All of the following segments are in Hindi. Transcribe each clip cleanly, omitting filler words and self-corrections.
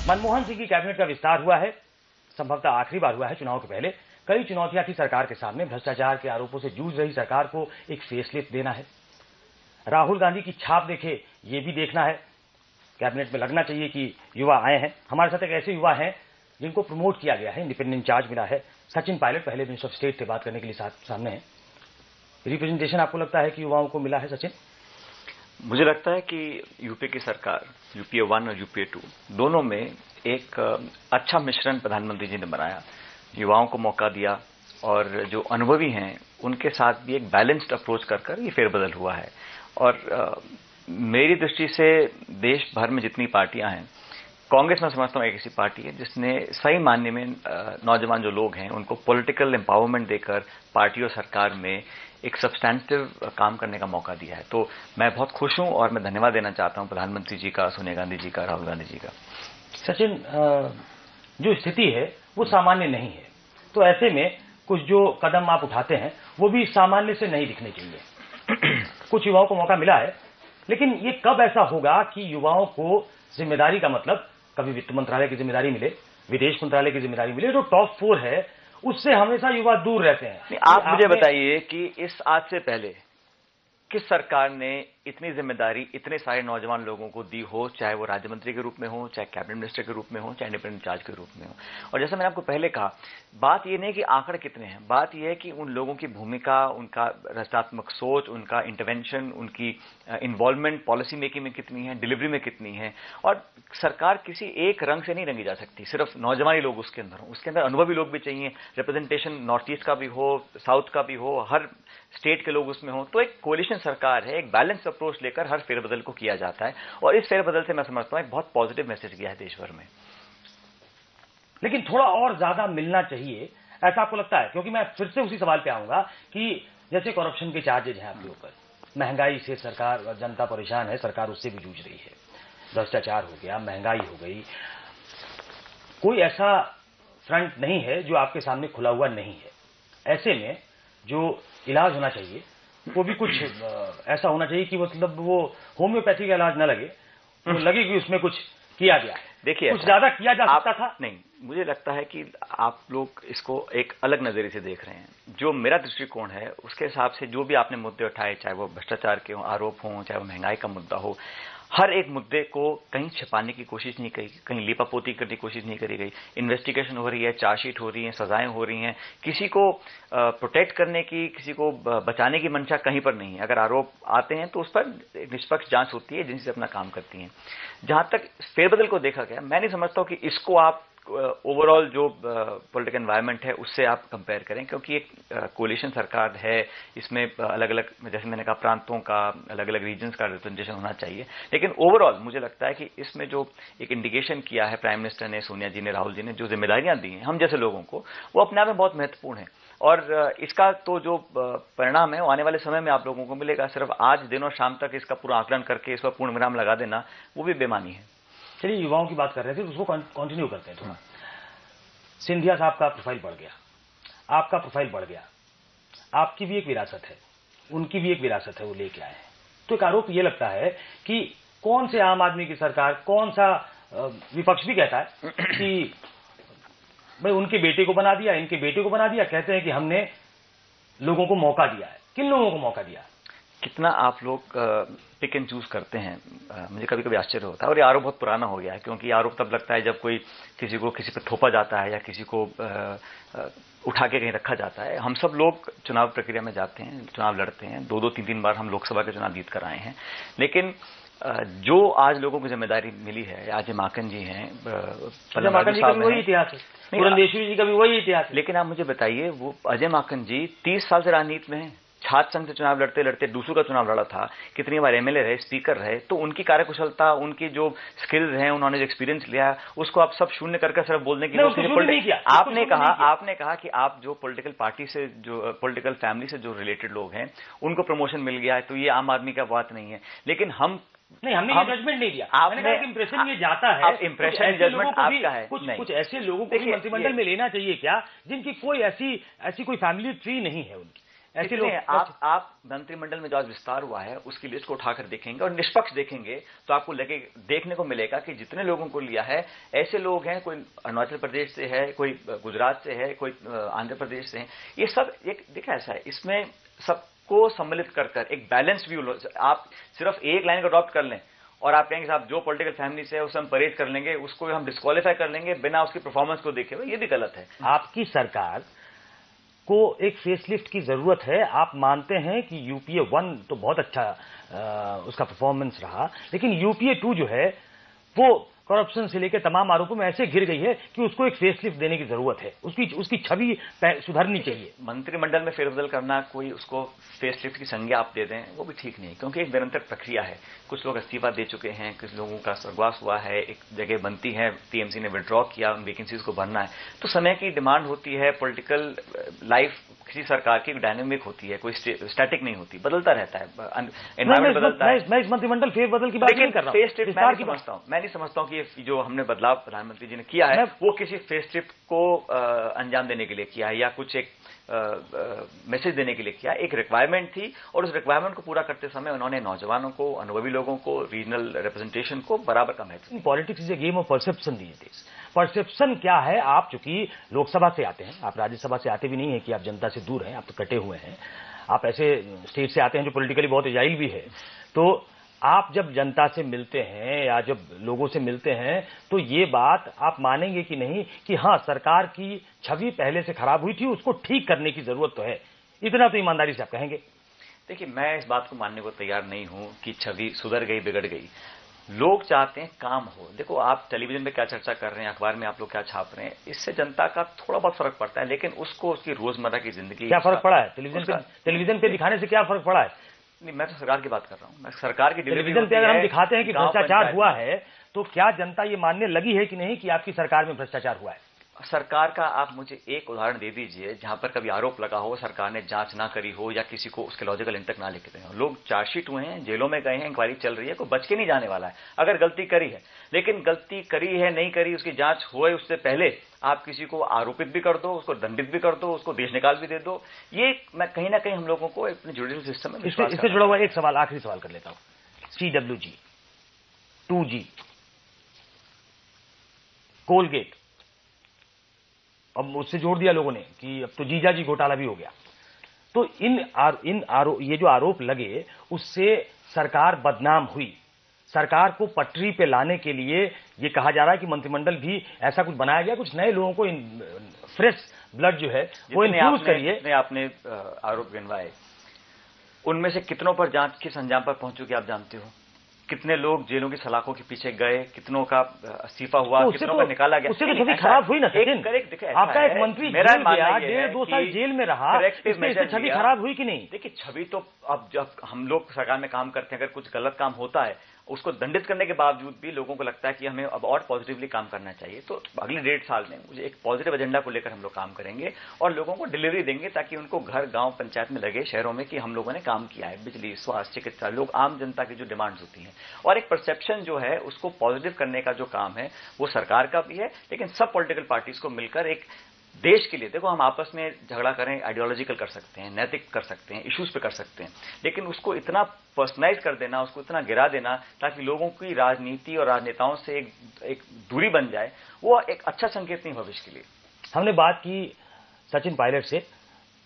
मनमोहन सिंह की कैबिनेट का विस्तार हुआ है, संभवतः आखिरी बार हुआ है चुनाव के पहले। कई चुनौतियां थी सरकार के सामने। भ्रष्टाचार के आरोपों से जूझ रही सरकार को एक फेसलिफ्ट देना है। राहुल गांधी की छाप देखे ये भी देखना है। कैबिनेट में लगना चाहिए कि युवा आए हैं। हमारे साथ एक ऐसे युवा हैं जिनको प्रमोट किया गया है, इंडिपेंडेंट इंचार्ज मिला है। सचिन पायलट पहले मिनिस्टर ऑफ स्टेट से बात करने के लिए सामने है। रिप्रेजेंटेशन आपको लगता है कि युवाओं को मिला है सचिन? मुझे लगता है कि यूपी की सरकार, यूपीए 1 और यूपीए 2 दोनों में एक अच्छा मिश्रण प्रधानमंत्री जी ने बनाया। युवाओं को मौका दिया और जो अनुभवी हैं उनके साथ भी एक बैलेंस्ड अप्रोच कर ये फेरबदल हुआ है। और मेरी दृष्टि से देश भर में जितनी पार्टियां हैं, कांग्रेस में समझता हूं एक ऐसी पार्टी है जिसने सही मायने में नौजवान जो लोग हैं उनको पॉलिटिकल एम्पावरमेंट देकर पार्टी और सरकार में एक सब्सटैंटिव काम करने का मौका दिया है। तो मैं बहुत खुश हूं और मैं धन्यवाद देना चाहता हूं प्रधानमंत्री जी का, सोनिया गांधी जी का, राहुल गांधी जी का। सचिन, जो स्थिति है वो सामान्य नहीं है, तो ऐसे में कुछ जो कदम आप उठाते हैं वो भी सामान्य से नहीं दिखने चाहिए। कुछ युवाओं को मौका मिला है, लेकिन ये कब ऐसा होगा कि युवाओं को जिम्मेदारी का मतलब, कभी वित्त मंत्रालय की जिम्मेदारी मिले, विदेश मंत्रालय की जिम्मेदारी मिले, जो टॉप 4 है उससे हमेशा युवा दूर रहते हैं। आप मुझे बताइए कि इस आज से पहले किस सरकार ने इतनी जिम्मेदारी इतने सारे नौजवान लोगों को दी हो, चाहे वो राज्य मंत्री के रूप में हो, चाहे कैबिनेट मिनिस्टर के रूप में हो, चाहे इंडिपेंडेंट इंचार्ज के रूप में हो। और जैसा मैंने आपको पहले कहा, बात ये नहीं कि आंकड़े कितने हैं, बात यह है कि उन लोगों की भूमिका, उनका रचनात्मक सोच, उनका इंटरवेंशन, उनकी इन्वॉल्वमेंट पॉलिसी मेकिंग में कितनी है, डिलीवरी में कितनी है। और सरकार किसी एक रंग से नहीं रंगी जा सकती, सिर्फ नौजवान ही लोग उसके अंदर हो, उसके अंदर अनुभवी लोग भी चाहिए, रिप्रेजेंटेशन नॉर्थ ईस्ट का भी हो, साउथ का भी हो, हर स्टेट के लोग उसमें हो। तो एक कोलिशन सरकार है, एक बैलेंस अप्रोच लेकर हर फेरबदल को किया जाता है और इस फेरबदल से मैं समझता हूं एक बहुत पॉजिटिव मैसेज गया है देश भर में। लेकिन थोड़ा और ज्यादा मिलना चाहिए, ऐसा आपको लगता है? क्योंकि मैं फिर से उसी सवाल पे आऊंगा कि जैसे करप्शन के चार्जेज हैं आपके ऊपर, महंगाई से सरकार और जनता परेशान है, सरकार उससे भी जूझ रही है, भ्रष्टाचार हो गया, महंगाई हो गई, कोई ऐसा फ्रंट नहीं है जो आपके सामने खुला हुआ नहीं है। ऐसे में जो इलाज होना चाहिए वो भी कुछ ऐसा होना चाहिए कि मतलब वो होम्योपैथी का इलाज न लगे, वो लगे कि उसमें कुछ किया गया है। देखिए, कुछ ज्यादा किया जा सकता था। नहीं, मुझे लगता है कि आप लोग इसको एक अलग नजरिए से देख रहे हैं। जो मेरा दृष्टिकोण है उसके हिसाब से जो भी आपने मुद्दे उठाए, चाहे वो भ्रष्टाचार के आरोप हों, चाहे वो महंगाई का मुद्दा हो, हर एक मुद्दे को कहीं छिपाने की कोशिश नहीं करी, कहीं लीपापोती करने की कोशिश नहीं करी गई। इन्वेस्टिगेशन हो रही है, चार्जशीट हो रही है, सजाएं हो रही हैं। किसी को प्रोटेक्ट करने की, किसी को बचाने की मंशा कहीं पर नहीं है। अगर आरोप आते हैं तो उस पर निष्पक्ष जांच होती है, एजेंसी अपना काम करती हैं। जहां तक फेरबदल को देखा गया, मैं नहीं समझता हूं कि इसको आप ओवरऑल जो पॉलिटिकल एनवायरनमेंट है उससे आप कंपेयर करें, क्योंकि एक कोलिशन सरकार है, इसमें अलग अलग, जैसे मैंने कहा, प्रांतों का, अलग अलग रीजन्स का रिप्रेजेंटेशन होना चाहिए। लेकिन ओवरऑल मुझे लगता है कि इसमें जो एक इंडिकेशन किया है प्राइम मिनिस्टर ने, सोनिया जी ने, राहुल जी ने, जो जिम्मेदारियां दी हैं हम जैसे लोगों को, वो अपने आप में बहुत महत्वपूर्ण है। और इसका तो जो परिणाम है वो आने वाले समय में आप लोगों को मिलेगा। सिर्फ आज दिन और शाम तक इसका पूरा आकलन करके इस पर पूर्ण विराम लगा देना वो भी बेमानी है। चलिए, युवाओं की बात कर रहे थे तो उसको कंटिन्यू करते हैं थोड़ा। सिंधिया साहब का प्रोफाइल बढ़ गया, आपका प्रोफाइल बढ़ गया, आपकी भी एक विरासत है, उनकी भी एक विरासत है, वो लेके आए हैं। तो एक आरोप ये लगता है कि कौन से आम आदमी की सरकार, कौन सा विपक्ष भी कहता है कि भाई उनके बेटे को बना दिया, इनके बेटे को बना दिया। कहते हैं कि हमने लोगों को मौका दिया है। किन लोगों को मौका दिया? कितना आप लोग पिक एंड चूज करते हैं, मुझे कभी कभी आश्चर्य होता है। और ये आरोप बहुत पुराना हो गया है, क्योंकि आरोप तब लगता है जब कोई किसी को किसी पे थोपा जाता है या किसी को उठा के कहीं रखा जाता है। हम सब लोग चुनाव प्रक्रिया में जाते हैं, चुनाव लड़ते हैं, 2-3 बार हम लोकसभा के चुनाव जीत कर आए हैं। लेकिन जो आज लोगों को जिम्मेदारी मिली है, अजय माकन जी हैं, माकन जी का भी वही इतिहास है, पुरंदेश्वरी जी का भी वही इतिहास है। लेकिन आप मुझे बताइए, वो अजय माकन जी 30 साल से राजनीति में है, छात्र संघ से चुनाव लड़ते लड़ते दूसरों का चुनाव लड़ा था, कितनी बार एमएलए रहे, स्पीकर रहे। तो उनकी कार्यकुशलता, उनकी जो स्किल्स हैं, उन्होंने जो एक्सपीरियंस लिया, उसको आप सब शून्य करके सिर्फ बोलने की आपने कहा कि आप जो पॉलिटिकल पार्टी से, जो पॉलिटिकल फैमिली से जो रिलेटेड लोग हैं उनको प्रमोशन मिल गया है, तो ये आम आदमी का बात नहीं है। लेकिन हमने ये जजमेंट नहीं दिया। आपने कहा कि इंप्रेशन ये जाता है, अब इंप्रेशन जजमेंट आपका है। कुछ ऐसे लोगों को भी मंत्रिमंडल में लेना चाहिए क्या, जिनकी कोई ऐसी कोई फैमिली ट्री नहीं है उनकी? ऐसे लोग आप मंत्रिमंडल में जो आज विस्तार हुआ है उसकी लिस्ट को उठाकर देखेंगे और निष्पक्ष देखेंगे तो आपको देखने को मिलेगा कि जितने लोगों को लिया है ऐसे लोग हैं, कोई अरुणाचल प्रदेश से है, कोई गुजरात से है, कोई आंध्र प्रदेश से है। ये सब एक देखा ऐसा है, इसमें सबको सम्मिलित कर एक बैलेंस व्यू। आप सिर्फ एक लाइन को अडॉप्ट कर लें और आप कहेंगे साहब जो पॉलिटिकल फैमिली से है उसे हम परहेज कर लेंगे, उसको हम डिस्क्वालीफाई कर लेंगे बिना उसकी परफॉर्मेंस को देखे हुए, ये भी गलत है। आपकी सरकार को एक फेसलिफ्ट की जरूरत है। आप मानते हैं कि यूपीए 1 तो बहुत अच्छा उसका परफॉर्मेंस रहा, लेकिन यूपीए 2 जो है वो करप्शन से लेकर तमाम आरोपों में ऐसे घिर गई है कि उसको एक फेसलिफ्ट देने की जरूरत है। उसकी छवि सुधरनी चाहिए। मंत्रिमंडल में फेरबदल करना, कोई उसको फेसलिफ्ट की संज्ञा आप दे दें, वो भी ठीक नहीं है, क्योंकि एक निरंतर प्रक्रिया है। कुछ लोग इस्तीफा दे चुके हैं, कुछ लोगों का स्वर्गवास हुआ है, एक जगह बनती है, टीएमसी ने विड्रॉ किया, उन वैकेंसीज को भरना है, तो समय की डिमांड होती है। पॉलिटिकल लाइफ किसी सरकार की डायनेमिक होती है, कोई स्टैटिक नहीं होती, बदलता रहता है, एनवायरमेंट बदलता है। मैं इस मंत्रिमंडल फेरबदल की बात नहीं कर रहा हूं। मैं नहीं समझता हूं कि जो हमने बदलाव प्रधानमंत्री जी ने किया है वो किसी फेस ट्रिप को अंजाम देने के लिए किया है या कुछ एक मैसेज देने के लिए किया। एक रिक्वायरमेंट थी और उस रिक्वायरमेंट को पूरा करते समय उन्होंने नौजवानों को, अनुभवी लोगों को, रीजनल रिप्रेजेंटेशन को बराबर का महत्व। Politics is a game of perception दिए थे। परसेप्शन क्या है? आप चूंकि लोकसभा से आते हैं, आप राज्यसभा से आते भी नहीं है कि आप जनता से दूर हैं, आप तो कटे हुए हैं। आप ऐसे स्टेट से आते हैं जो पॉलिटिकली बहुत एजाइल भी है। तो आप जब जनता से मिलते हैं या जब लोगों से मिलते हैं तो ये बात आप मानेंगे कि नहीं कि हाँ, सरकार की छवि पहले से खराब हुई थी, उसको ठीक करने की जरूरत तो है। इतना तो ईमानदारी से आप कहेंगे। देखिए, मैं इस बात को मानने को तैयार नहीं हूं कि छवि सुधर गई, बिगड़ गई। लोग चाहते हैं काम हो। देखो, आप टेलीविजन में क्या चर्चा कर रहे हैं, अखबार में आप लोग क्या छाप रहे हैं, इससे जनता का थोड़ा बहुत फर्क पड़ता है, लेकिन उसको उसकी रोजमर्रा की जिंदगी क्या फर्क पड़ा है? टेलीविजन पे दिखाने से क्या फर्क पड़ा है? नहीं, मैं तो सरकार की बात कर रहा हूं। मैं सरकार की टेलीविजन पे अगर हम दिखाते हैं कि भ्रष्टाचार हुआ है तो क्या जनता ये मानने लगी है कि नहीं कि आपकी सरकार में भ्रष्टाचार हुआ है? सरकार का आप मुझे एक उदाहरण दे दीजिए जहां पर कभी आरोप लगा हो, सरकार ने जांच ना करी हो या किसी को उसके लॉजिकल एंड तक ना लेके गए हो। लोग चार्जशीट हुए हैं, जेलों में गए हैं, इंक्वायरी चल रही है, कोई बच के नहीं जाने वाला है अगर गलती करी है। लेकिन गलती करी है नहीं करी, उसकी जांच हुए उससे पहले आप किसी को आरोपित भी कर दो, उसको दंडित भी कर दो, उसको देश निकाल भी दे दो। ये मैं कहीं ना कहीं हम लोगों को अपने जुडिशियल सिस्टम में इससे जुड़ा हुआ एक सवाल, आखिरी सवाल कर लेता हूं। CWG, 2G, कोलगेट, अब उससे जोड़ दिया लोगों ने कि अब तो जीजाजी घोटाला भी हो गया। तो ये जो आरोप लगे उससे सरकार बदनाम हुई। सरकार को पटरी पे लाने के लिए ये कहा जा रहा है कि मंत्रिमंडल भी ऐसा कुछ बनाया गया, कुछ नए लोगों को फ्रेश ब्लड जो है वो इन्फ्यूज करिए। आपने आरोप गिनवाए, उनमें से कितनों पर जांच किस अंजाम पर पहुंच चुकी आप जानते हो? कितने लोग जेलों की सलाखों के पीछे गए, कितनों का इस्तीफा हुआ, कितनों का निकाला गया। उससे तो छवि खराब हुई ना सचिन। आपका एक मंत्री जेल गया, 1.5-2 साल जेल में रहा, इससे छवि खराब हुई कि नहीं? देखिए, छवि तो अब जब हम लोग सरकार में काम करते हैं, अगर कुछ गलत काम होता है उसको दंडित करने के बावजूद भी लोगों को लगता है कि हमें अब और पॉजिटिवली काम करना चाहिए। तो अगले 1.5 साल में मुझे एक पॉजिटिव एजेंडा को लेकर हम लोग काम करेंगे और लोगों को डिलीवरी देंगे ताकि उनको घर, गांव, पंचायत में लगे, शहरों में, कि हम लोगों ने काम किया है। बिजली, स्वास्थ्य, चिकित्सा, लोग आम जनता की जो डिमांड्स होती हैं और एक परसेप्शन जो है उसको पॉजिटिव करने का जो काम है वो सरकार का भी है, लेकिन सब पॉलिटिकल पार्टीज को मिलकर एक देश के लिए। देखो, हम आपस में झगड़ा करें, आइडियोलॉजिकल कर सकते हैं, नैतिक कर सकते हैं, इश्यूज पे कर सकते हैं, लेकिन उसको इतना पर्सनलाइज कर देना, उसको इतना गिरा देना ताकि लोगों की राजनीति और राजनेताओं से एक दूरी बन जाए, वो एक अच्छा संकेत नहीं भविष्य के लिए। हमने बात की सचिन पायलट से,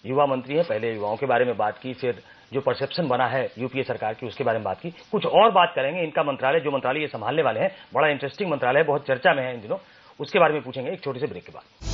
युवा मंत्री है, पहले युवाओं के बारे में बात की, फिर जो परसेप्शन बना है यूपीए सरकार की उसके बारे में बात की। कुछ और बात करेंगे, इनका मंत्रालय, जो मंत्रालय ये संभालने वाले हैं, बड़ा इंटरेस्टिंग मंत्रालय है, बहुत चर्चा में है इन दिनों, उसके बारे में पूछेंगे एक छोटे से ब्रेक के बाद।